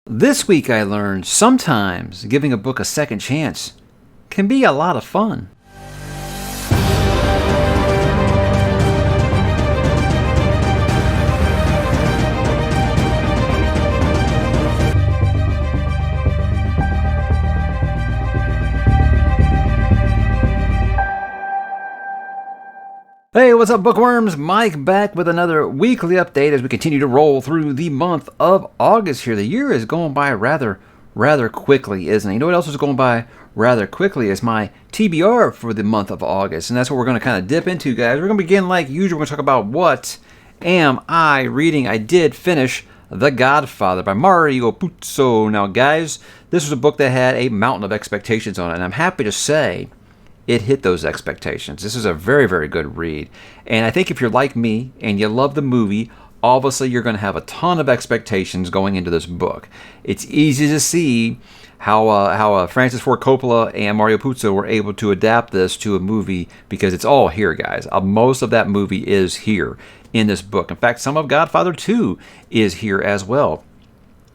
This week I learned sometimes giving a book a second chance can be a lot of fun. Hey, what's up, bookworms? Mike back with another weekly update as we continue to roll through the month of August here. The year is going by rather quickly, isn't it? You know what else is going by rather quickly is my TBR for the month of August, and that's what we're going to kind of dip into, guys. We're going to begin like usual. We're going to talk about what am I reading. I did finish The Godfather by Mario Puzo. Now, guys, this was a book that had a mountain of expectations on it, and I'm happy to say it hit those expectations. This is a very good read. And I think if you're like me and you love the movie, obviously you're going to have a ton of expectations going into this book. It's easy to see how Francis Ford Coppola and Mario Puzo were able to adapt this to a movie because it's all here, guys. Most of that movie is here in this book. In fact, some of Godfather 2 is here as well.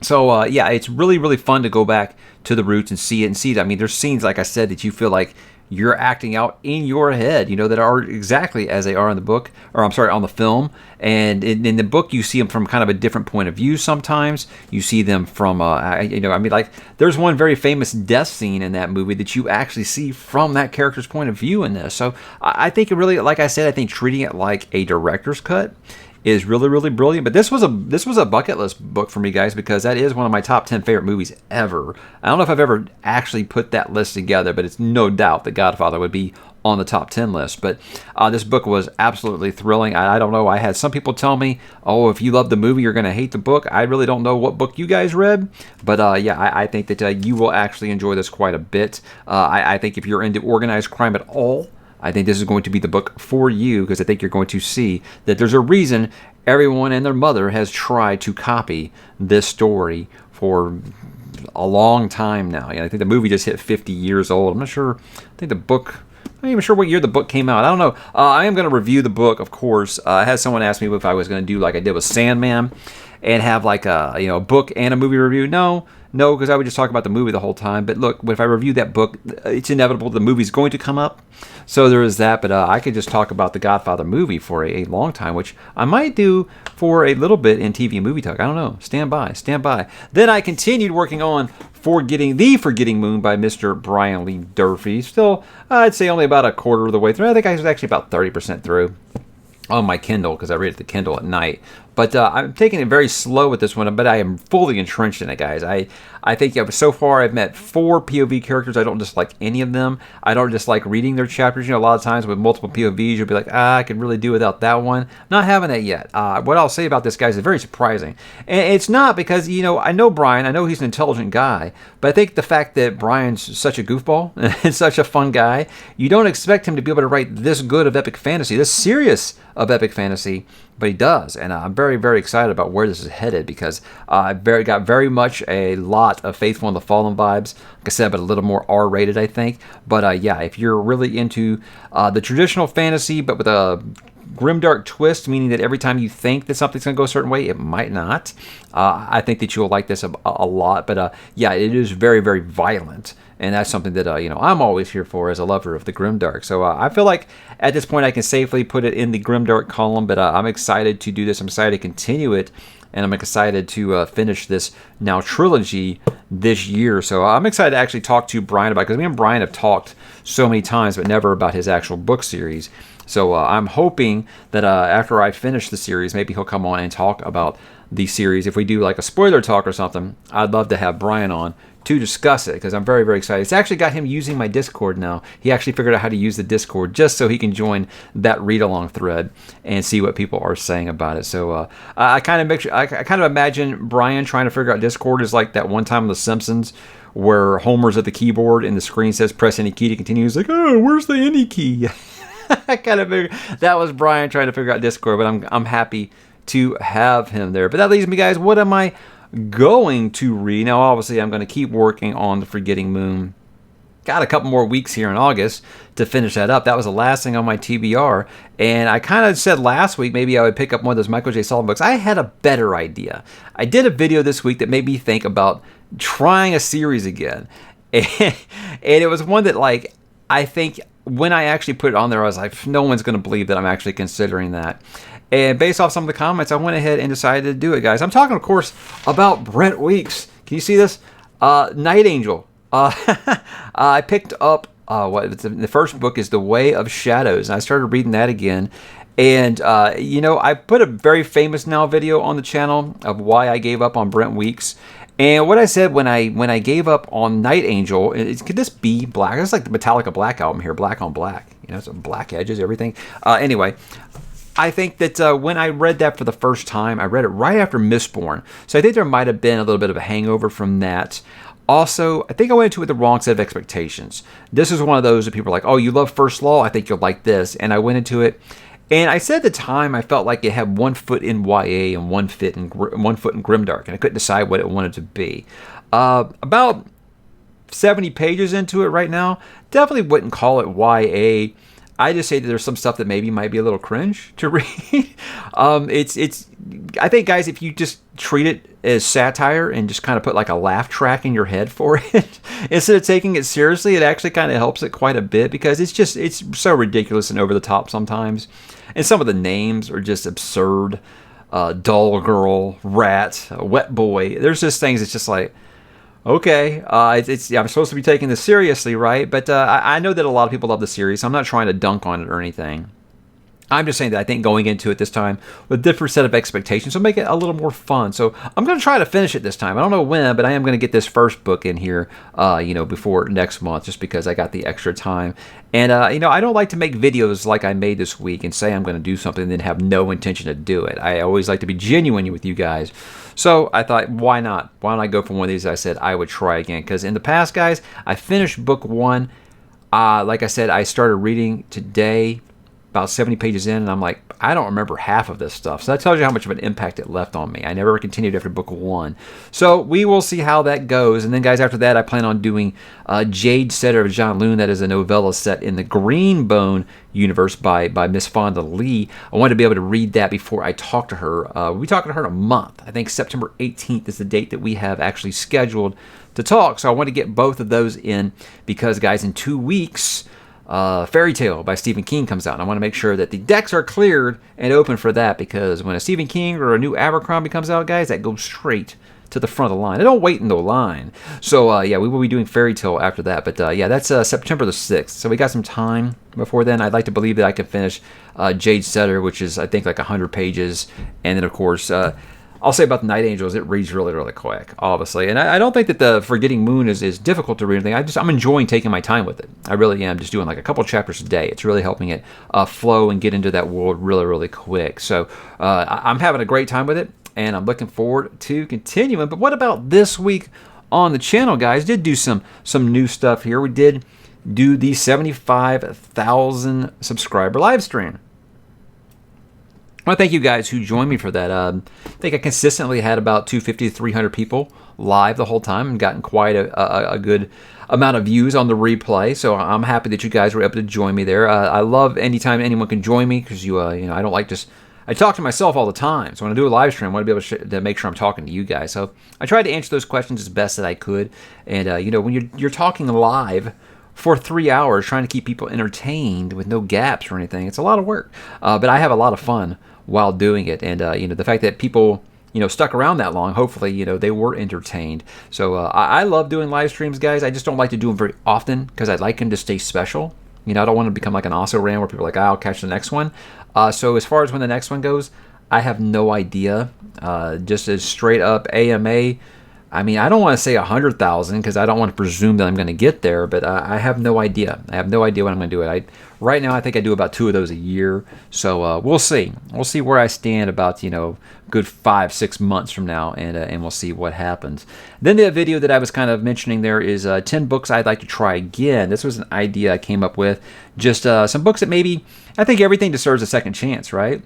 So, yeah, it's really fun to go back to the roots and see it. I mean, there's scenes, like I said, that you feel like you're acting out in your head, that are exactly as they are in the book, or I'm sorry, on the film. And in the book, you see them from kind of a different point of view sometimes. You see them from, like, there's one very famous death scene in that movie that you actually see from that character's point of view in this. So I think it really, like I said, I think treating it like a director's cut is really brilliant. But this was a bucket list book for me, guys, because that is one of my top 10 favorite movies ever. I don't know if I've ever actually put that list together, but it's no doubt that Godfather would be on the top 10 list. But this book was absolutely thrilling. I don't know. I had some people tell me, oh, if you love the movie, you're going to hate the book. I really don't know what book you guys read. But yeah, I think that you will actually enjoy this quite a bit. I think if you're into organized crime at all, I think this is going to be the book for you, because I think you're going to see that there's a reason everyone and their mother has tried to copy this story for a long time now. I think the movie just hit 50 years old. I'm not sure. I think the book, I'm not even sure what year the book came out. I don't know. I am going to review the book, of course. I had someone ask me if I was going to do like I did with Sandman and have like a book and a movie review. No, because I would just talk about the movie the whole time. But look, if I review that book, it's inevitable the movie's going to come up. So there is that. But I could just talk about the Godfather movie for a long time, which I might do for a little bit in TV and movie talk. I don't know. Stand by. Then I continued working on Forgetting Moon by Mr. Brian Lee Durfee. Still, I'd say only about a quarter of the way through. I think I was actually about 30% through on my Kindle, because I read it the Kindle at night. But I'm taking it very slow with this one, but I am fully entrenched in it, guys. I think so far I've met 4 POV characters. I don't dislike any of them. I don't dislike reading their chapters. A lot of times with multiple POVs, you'll be like, I could really do without that one. Not having that yet. What I'll say about this, guys, is very surprising. And it's not because, I know Brian. I know he's an intelligent guy. But I think the fact that Brian's such a goofball and such a fun guy, you don't expect him to be able to write this good of epic fantasy, this serious of epic fantasy, but he does. And I'm very excited about where this is headed, because I got very much a lot of Faithful and the Fallen vibes. Like I said, but a little more R-rated, I think. But yeah, if you're really into the traditional fantasy, but with a grimdark twist, meaning that every time you think that something's going to go a certain way, it might not. I think that you'll like this a lot. But yeah, it is very violent. And that's something that, I'm always here for as a lover of the grimdark. So I feel like at this point I can safely put it in the grimdark column. But I'm excited to do this. I'm excited to continue it. And I'm excited to finish this now trilogy this year. So I'm excited to actually talk to Brian about it, because me and Brian have talked so many times, but never about his actual book series. So I'm hoping that after I finish the series, maybe he'll come on and talk about the series. If we do like a spoiler talk or something, I'd love to have Brian on to discuss it, because I'm very excited. It's actually got him using my Discord now. He actually figured out how to use the Discord just so he can join that read-along thread and see what people are saying about it. So I kind of imagine Brian trying to figure out Discord is like that one time on The Simpsons where Homer's at the keyboard and the screen says press any key to continue. He's like, oh, where's the any key? I kind of figured that was Brian trying to figure out Discord, but I'm happy to have him there. But that leaves me, guys, what am I going to read? Now, obviously, I'm going to keep working on the Forgetting Moon got a couple more weeks here in August to finish that up. That was the last thing on my TBR. And I kind of said last week maybe I would pick up one of those Michael J. Sullivan books. I had a better idea. I did a video this week that made me think about trying a series again. And it was one that, like, I think when I actually put it on there, I was like, no one's going to believe that I'm actually considering that. And based off some of the comments, I went ahead and decided to do it, guys. I'm talking, of course, about Brent Weeks. Can you see this? Night Angel. I picked up, the first book is The Way of Shadows, and I started reading that again. And, I put a very famous now video on the channel of why I gave up on Brent Weeks. And what I said when I gave up on Night Angel, could this be black? It's like the Metallica Black album here, black on black. Some black edges, everything. Anyway, I think that when I read that for the first time, I read it right after Mistborn. So I think there might have been a little bit of a hangover from that. Also, I think I went into it with the wrong set of expectations. This is one of those that people are like, oh, you love First Law? I think you'll like this. And I went into it. And I said at the time I felt like it had 1 foot in YA and 1 foot in grimdark, and I couldn't decide what it wanted to be. About 70 pages into it right now. Definitely wouldn't call it YA. I just say that there's some stuff that maybe might be a little cringe to read. I think, guys, if you just treat it as satire and just kind of put like a laugh track in your head for it, instead of taking it seriously, it actually kind of helps it quite a bit, because it's so ridiculous and over the top sometimes. And some of the names are just absurd. Doll Girl, Rat, Wet Boy. There's just things that's just like, okay, I'm supposed to be taking this seriously, right? But I know that a lot of people love the series, so I'm not trying to dunk on it or anything. I'm just saying that I think going into it this time with a different set of expectations will make it a little more fun. So I'm going to try to finish it this time. I don't know when, but I am going to get this first book in here, before next month, just because I got the extra time. And, I don't like to make videos like I made this week and say I'm going to do something and then have no intention to do it. I always like to be genuine with you guys. So I thought, why not? Why don't I go for one of these I said I would try again? Because in the past, guys, I finished book 1. Like I said, I started reading today, about 70 pages in, and I'm like, I don't remember half of this stuff. So that tells you how much of an impact it left on me. I never continued after book 1. So we will see how that goes. And then, guys, after that, I plan on doing Jade Setter of John Loon. That is a novella set in the Greenbone universe by Miss Fonda Lee. I wanted to be able to read that before I talk to her. We talk to her in a month. I think September 18th is the date that we have actually scheduled to talk. So I want to get both of those in because, guys, in 2 weeks, Fairy Tale by Stephen King comes out, and I want to make sure that the decks are cleared and open for that, because when a Stephen King or a new Abercrombie comes out, guys, that goes straight to the front of the line. I don't wait in the line. So, we will be doing Fairy Tale after that. But, that's September the 6th. So we got some time before then. I'd like to believe that I can finish Jade Setter, which is, I think, like 100 pages. And then, of course, I'll say about the Night Angels, it reads really, really quick, obviously. And I don't think that the Forgetting Moon is difficult to read. I'm enjoying taking my time with it. I really am, just doing like a couple chapters a day. It's really helping it flow and get into that world really, really quick. So I'm having a great time with it, and I'm looking forward to continuing. But what about this week on the channel, guys? Did do some new stuff here. We did do the 75,000 subscriber live stream. I want to thank you guys who joined me for that. I think I consistently had about 250 to 300 people live the whole time and gotten quite a good amount of views on the replay. So I'm happy that you guys were able to join me there. I love anytime anyone can join me, because I don't like just... I talk to myself all the time. So when I do a live stream, I want to be able to make sure I'm talking to you guys. So I tried to answer those questions as best that I could. And, when you're talking live for 3 hours, trying to keep people entertained with no gaps or anything, it's a lot of work. But I have a lot of fun while doing it. And, the fact that people, stuck around that long, hopefully, they were entertained. So I love doing live streams, guys. I just don't like to do them very often, because I'd like them to stay special. I don't want to become like an Also Ran where people are like, I'll catch the next one. So as far as when the next one goes, I have no idea. Just as straight up AMA, I don't want to say 100,000, because I don't want to presume that I'm going to get there, but I have no idea. I have no idea when I'm going to do it. Right now, I think I do about 2 of those a year. So we'll see. We'll see where I stand about, good 5-6 months from now, and we'll see what happens. Then the video that I was kind of mentioning there is 10 books I'd like to try again. This was an idea I came up with. Just some books that maybe, I think everything deserves a second chance, right?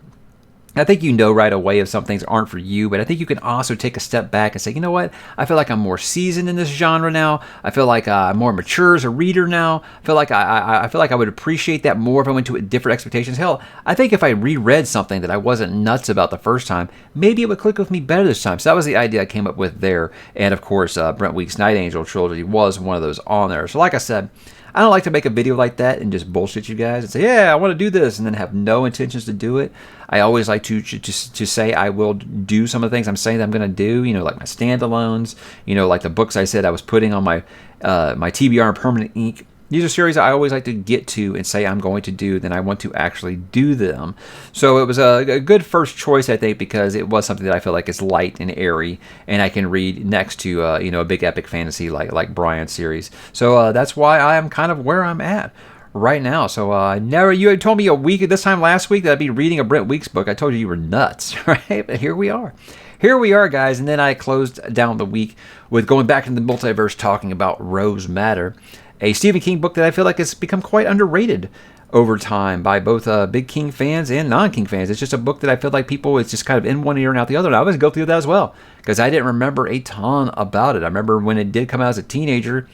I think you know right away if some things aren't for you, but I think you can also take a step back and say, you know what? I feel like I'm more seasoned in this genre now. I feel like I'm more mature as a reader now. I feel like I feel like I would appreciate that more if I went to different expectations. Hell, I think if I reread something that I wasn't nuts about the first time, maybe it would click with me better this time. So that was the idea I came up with there. And of course, Brent Week's Night Angel trilogy was one of those on there. So like I said, I don't like to make a video like that and just bullshit you guys and say, yeah, I want to do this, and then have no intentions to do it. I always like to say I will do some of the things I'm saying that I'm going to do, like my standalones, like the books I said I was putting on my my TBR and permanent ink. These are series I always like to get to and say I'm going to do, then I want to actually do them. So it was a good first choice, I think, because it was something that I feel like is light and airy, and I can read next to a big epic fantasy like Brian's series. So that's why I am kind of where I'm at right now. So you had told me a week this time last week that I'd be reading a Brent Weeks book. I told you were nuts, right? But here we are. Here we are, guys. And then I closed down the week with going back into the multiverse, talking about Rose Madder, a Stephen King book that I feel like has become quite underrated over time by both big King fans and non-King fans. It's just a book that I feel like it's just kind of in one ear and out the other. And I was going through that as well because I didn't remember a ton about it. I remember when it did come out as a teenager,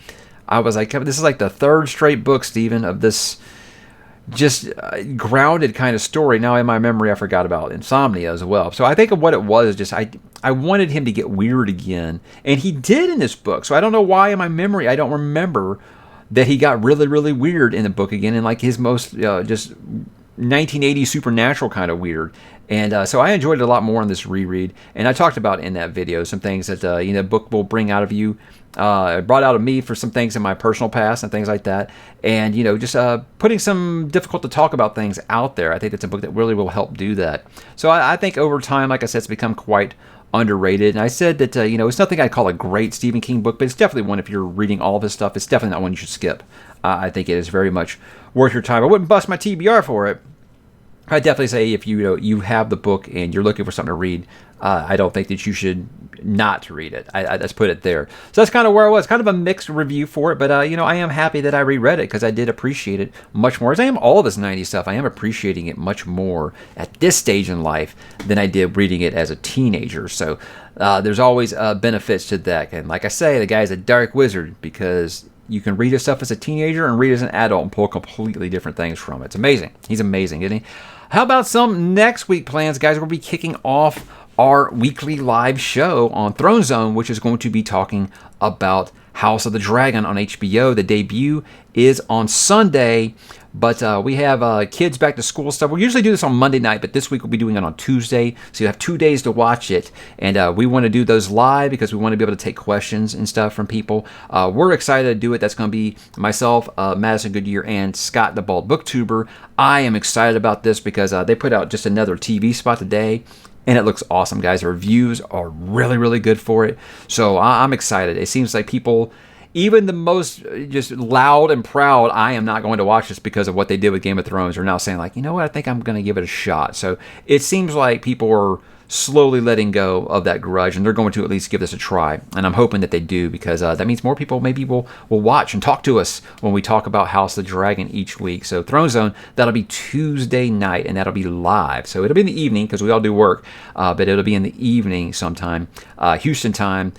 I was like, this is like the third straight book, Stephen, of this just grounded kind of story. Now in my memory, I forgot about Insomnia as well. So I think of what it was, just I wanted him to get weird again. And he did in this book. So I don't know why in my memory I don't remember that he got really, really weird in the book again, and like his most just 1980s supernatural kind of weird. And so I enjoyed it a lot more in this reread. And I talked about in that video some things that the book will bring out of you. It brought out of me for some things in my personal past and things like that. And just putting some difficult to talk about things out there. I think it's a book that really will help do that. So I think over time, like I said, it's become quite underrated. And I said that it's nothing I call a great Stephen King book, but it's definitely one, if you're reading all of his stuff, it's definitely not one you should skip. I think it is very much worth your time. I wouldn't bust my TBR for it. I definitely say if you have the book and you're looking for something to read, I don't think that you should not read it. Let's put it there. So that's kind of where I was. Kind of a mixed review for it, but I am happy that I reread it because I did appreciate it much more. As I am all of this 90s stuff, I am appreciating it much more at this stage in life than I did reading it as a teenager. So there's always benefits to that. And like I say, the guy's a dark wizard because you can read his stuff as a teenager and read it as an adult and pull completely different things from it. It's amazing. He's amazing, isn't he? How about some next week plans, guys? We'll be kicking off our weekly live show on Throne Zone, which is going to be talking about House of the Dragon on HBO. The debut is on Sunday, but we have kids back to school stuff. We usually do this on Monday night, but this week we'll be doing it on Tuesday, so you have 2 days to watch it. And we want to do those live because we want to be able to take questions and stuff from people. We're excited to do it. That's going to be myself, Madison Goodyear, and Scott the Bald Booktuber. I am excited about this because they put out just another TV spot today, and it looks awesome, guys. The reviews are really, really good for it. So I'm excited. It seems like people, even the most just loud and proud, I am not going to watch this because of what they did with Game of Thrones, are now saying like, you know what, I think I'm going to give it a shot. So it seems like people are slowly letting go of that grudge, and they're going to at least give this a try. And I'm hoping that they do because that means more people maybe will watch and talk to us when we talk about House of the Dragon each week. So Throne Zone, that'll be Tuesday night, and that'll be live. So it'll be in the evening because we all do work, but it'll be in the evening sometime, Houston time.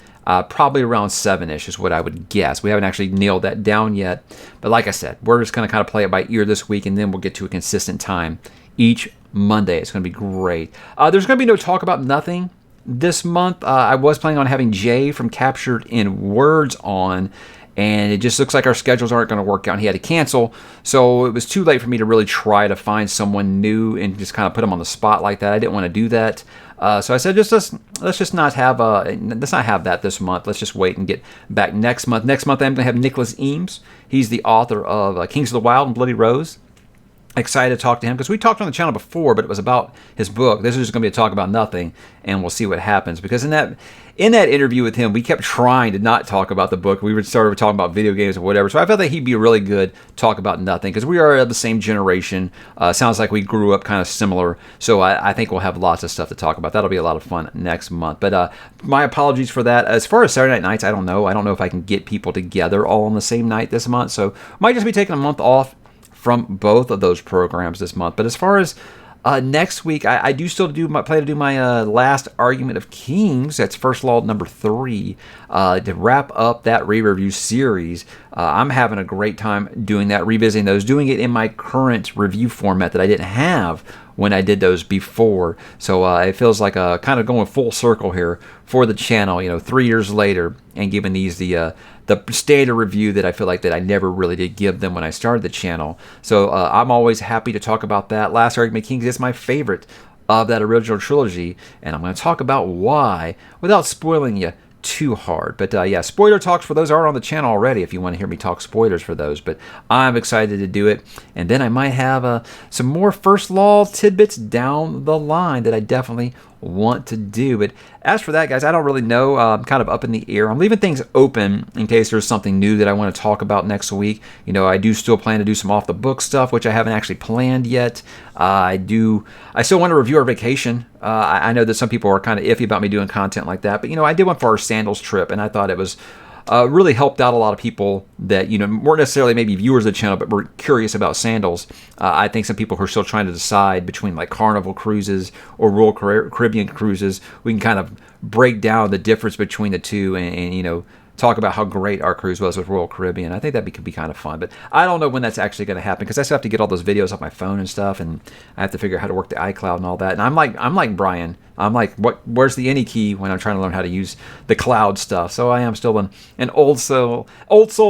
Probably around 7-ish is what I would guess. We haven't actually nailed that down yet. But like I said, we're just going to kind of play it by ear this week, and then we'll get to a consistent time each Monday. It's going to be great. There's going to be no talk about nothing this month. I was planning on having Jay from Captured in Words on, and it just looks like our schedules aren't going to work out. He had to cancel, so it was too late for me to really try to find someone new and just kind of put him on the spot like that. I didn't want to do that. So I said, let's not have that this month. Let's just wait and get back next month. Next month, I'm going to have Nicholas Eames. He's the author of Kings of the Wild and Bloody Rose. Excited to talk to him because we talked on the channel before, but it was about his book. This is just going to be a talk about nothing, and we'll see what happens. Because in that interview with him, we kept trying to not talk about the book. We were started talking about video games or whatever. So I felt that he'd be a really good talk about nothing because we are of the same generation. Sounds like we grew up kind of similar. So I think we'll have lots of stuff to talk about. That'll be a lot of fun next month. But my apologies for that. As far as Saturday night nights, I don't know. I don't know if I can get people together all on the same night this month. So might just be taking a month off from both of those programs this month. But as far as Next week, I do still plan to do my last Argument of Kings. That's First Law number 3 to wrap up that re-review series. I'm having a great time doing that, revisiting those, doing it in my current review format that I didn't have when I did those before. So it feels like kind of going full circle here for the channel, 3 years later, and giving these the standard review that I feel like that I never really did give them when I started the channel. So I'm always happy to talk about that. Last Argument Kings is my favorite of that original trilogy, and I'm going to talk about why without spoiling you too hard. But yeah, spoiler talks for those are on the channel already if you want to hear me talk spoilers for those. But I'm excited to do it. And then I might have some more First Law tidbits down the line that I definitely want to do. But as for that, guys, I don't really know. I'm kind of up in the air. I'm leaving things open in case there's something new that I want to talk about next week. I do still plan to do some off the book stuff, which I haven't actually planned yet. I still want to review our vacation. I know that some people are kind of iffy about me doing content like that, but I did one for our sandals trip, and I thought it was really helped out a lot of people that weren't necessarily maybe viewers of the channel, but were curious about sandals. I think some people who are still trying to decide between like Carnival cruises or Royal Caribbean cruises, we can kind of break down the difference between the two, and talk about how great our cruise was with Royal Caribbean. I think that could be kind of fun, but I don't know when that's actually going to happen because I still have to get all those videos off my phone and stuff, and I have to figure out how to work the iCloud and all that. And I'm like Brian. I'm like, where's the any key when I'm trying to learn how to use the cloud stuff? So I am still an old soul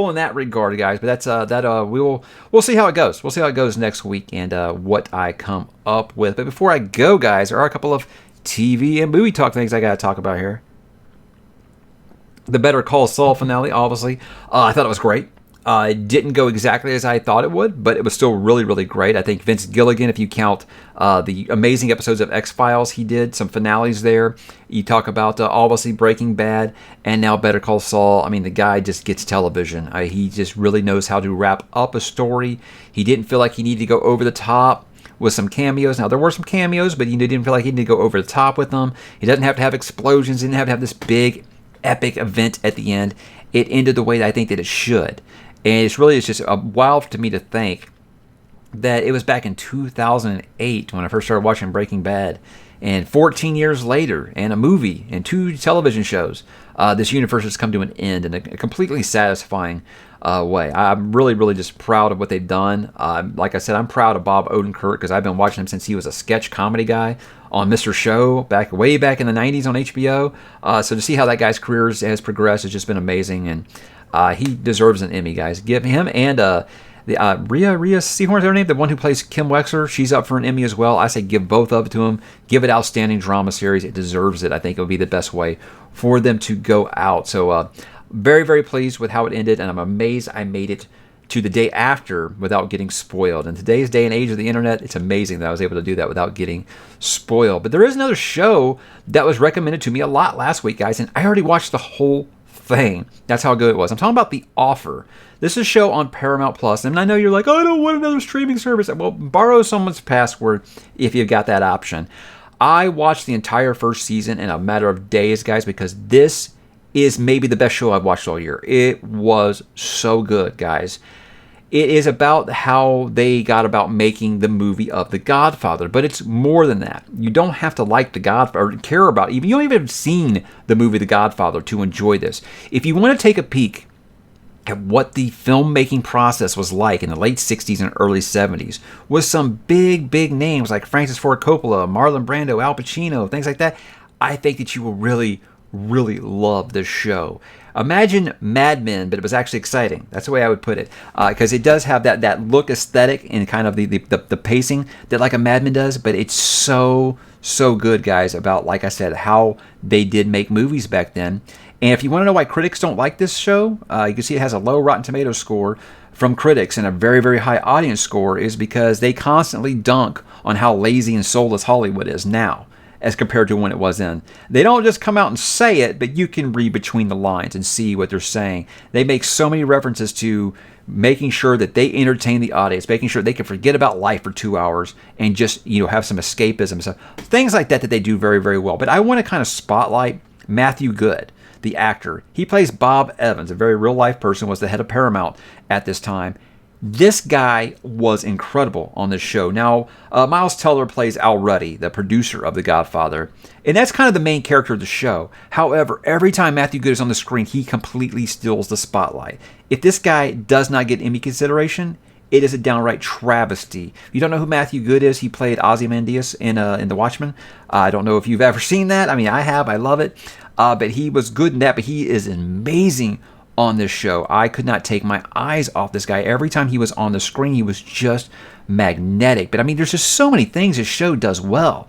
in that regard, guys. But that's we'll see how it goes. We'll see how it goes next week and what I come up with. But before I go, guys, there are a couple of TV and movie talk things I got to talk about here. The Better Call Saul finale, obviously. I thought it was great. It didn't go exactly as I thought it would, but it was still really, really great. I think Vince Gilligan, if you count the amazing episodes of X-Files he did, some finales there. You talk about obviously Breaking Bad and now Better Call Saul. I mean, the guy just gets television. He just really knows how to wrap up a story. He didn't feel like he needed to go over the top with some cameos. Now, there were some cameos, but he didn't feel like he needed to go over the top with them. He doesn't have to have explosions. He didn't have to have this big epic event at the end. It ended the way that I think that it should. And it's just a wild to me to think that it was back in 2008 when I first started watching Breaking Bad, and 14 years later, and a movie and 2 television shows, this universe has come to an end in a completely satisfying way. I'm really, really just proud of what they've done. Like I said, I'm proud of Bob Odenkirk because I've been watching him since he was a sketch comedy guy on Mr. Show way back in the 90s on HBO. So to see how that guy's career has progressed has just been amazing, and he deserves an Emmy, guys. Give him and Rhea Seehorn, is her name? The one who plays Kim Wexler. She's up for an Emmy as well. I say give both of it to him. Give it Outstanding Drama Series. It deserves it. I think it would be the best way for them to go out. So very, very pleased with how it ended, and I'm amazed I made it to the day after without getting spoiled. In today's day and age of the internet, it's amazing that I was able to do that without getting spoiled. But there is another show that was recommended to me a lot last week, guys, and I already watched the whole thing. That's how good it was. I'm talking about The Offer. This is a show on Paramount Plus, and I know you're like, I don't want another streaming service. Well, borrow someone's password if you've got that option. I watched the entire first season in a matter of days, guys, because this is maybe the best show I've watched all year. It was so good, guys. It is about how they got about making the movie of The Godfather, but it's more than that. You don't have to like The Godfather or care about it. You don't even have seen the movie The Godfather to enjoy this. If you want to take a peek at what the filmmaking process was like in the late 60s and early 70s with some big names like Francis Ford Coppola, Marlon Brando, Al Pacino, things like that, I think that you will really love this show. Imagine Mad Men, but it was actually exciting. That's the way I would put it, because it does have that look aesthetic and kind of the pacing that like a Mad Men does, but it's so good, guys, about, like I said, how they did make movies back then. And if you want to know why critics don't like this show, you can see it has a low Rotten Tomatoes score from critics and a very high audience score is because they constantly dunk on how lazy and soulless Hollywood is now as compared to when it was then. They don't just come out and say it, but you can read between the lines and see what they're saying. They make so many references to making sure that they entertain the audience, making sure they can forget about life for 2 hours and just, have some escapism. So things like that they do very well. But I want to kind of spotlight Matthew Good, the actor. He plays Bob Evans, a very real life person, was the head of Paramount at this time. This guy was incredible on this show. Now, Miles Teller plays Al Ruddy, the producer of The Godfather, and that's kind of the main character of the show. However, every time Matthew Good is on the screen, he completely steals the spotlight. If this guy does not get Emmy consideration, it is a downright travesty. You don't know who Matthew Good is? He played Ozymandias in The Watchmen. I don't know if you've ever seen that. I mean, I have. I love it. But he was good in that, but he is amazing on this show. I could not take my eyes off this guy. Every time he was on the screen, he was just magnetic. But I mean, there's just so many things this show does well.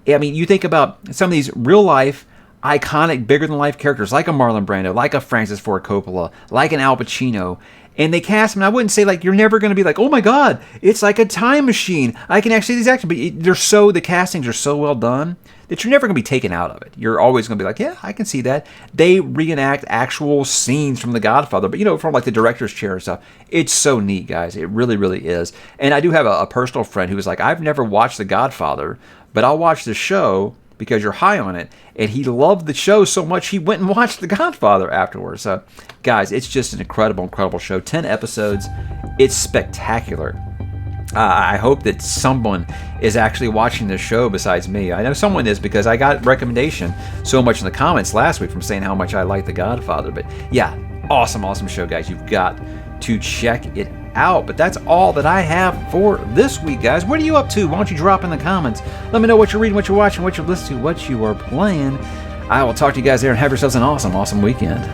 I mean, you think about some of these real life, iconic, bigger than life characters like a Marlon Brando, like a Francis Ford Coppola, like an Al Pacino. And they cast him, and I wouldn't say like you're never going to be like, oh my God, it's like a time machine. I can actually see these actors, but the castings are so well done that you're never going to be taken out of it. You're always going to be like, yeah, I can see that. They reenact actual scenes from The Godfather, but from like the director's chair and stuff. It's so neat, guys. It really, really is. And I do have a personal friend who was like, I've never watched The Godfather, but I'll watch the show because you're high on it. And he loved the show so much he went and watched The Godfather afterwards. So, guys, it's just an incredible, incredible show. 10 episodes. It's spectacular. I hope that someone is actually watching this show besides me. I know someone is because I got recommendation so much in the comments last week from saying how much I like The Godfather. But yeah, awesome, awesome show, guys. You've got to check it out. But that's all that I have for this week, guys. What are you up to? Why don't you drop in the comments? Let me know what you're reading, what you're watching, what you're listening to, what you are playing. I will talk to you guys there and have yourselves an awesome, awesome weekend.